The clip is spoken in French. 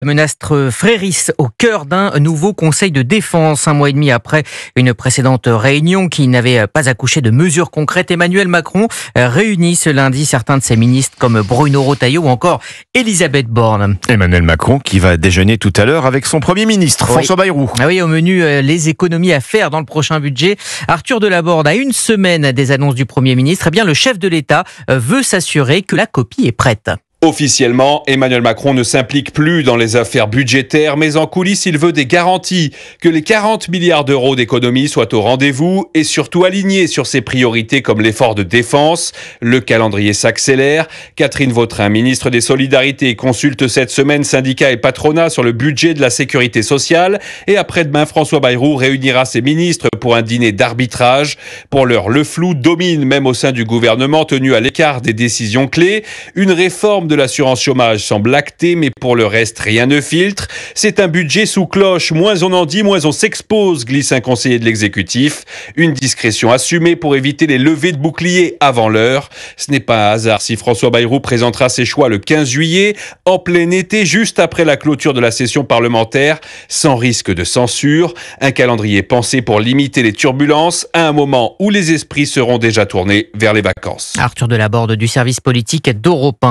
Menastre Fréris au cœur d'un nouveau conseil de défense. Un mois et demi après une précédente réunion qui n'avait pas accouché de mesures concrètes, Emmanuel Macron réunit ce lundi certains de ses ministres comme Bruno Retailleau ou encore Elisabeth Borne. Emmanuel Macron qui va déjeuner tout à l'heure avec son Premier ministre, François Bayrou. Ah oui, au menu, les économies à faire dans le prochain budget. Arthur Delaborde, à une semaine des annonces du Premier ministre, eh bien, le chef de l'État veut s'assurer que la copie est prête. Officiellement, Emmanuel Macron ne s'implique plus dans les affaires budgétaires, mais en coulisses, il veut des garanties, que les 40 milliards d'euros d'économies soient au rendez-vous et surtout alignés sur ses priorités comme l'effort de défense. Le calendrier s'accélère. Catherine Vautrin, ministre des Solidarités, consulte cette semaine syndicats et patronat sur le budget de la sécurité sociale. Et après-demain, François Bayrou réunira ses ministres pour un dîner d'arbitrage. Pour l'heure, le flou domine même au sein du gouvernement, tenu à l'écart des décisions clés. Une réforme de l'assurance chômage semble actée, mais pour le reste, rien ne filtre. C'est un budget sous cloche. Moins on en dit, moins on s'expose, glisse un conseiller de l'exécutif. Une discrétion assumée pour éviter les levées de boucliers avant l'heure. Ce n'est pas un hasard si François Bayrou présentera ses choix le 15 juillet, en plein été, juste après la clôture de la session parlementaire, sans risque de censure. Un calendrier pensé pour limiter les turbulences à un moment où les esprits seront déjà tournés vers les vacances. Arthur Delaborde du service politique d'Europe 1.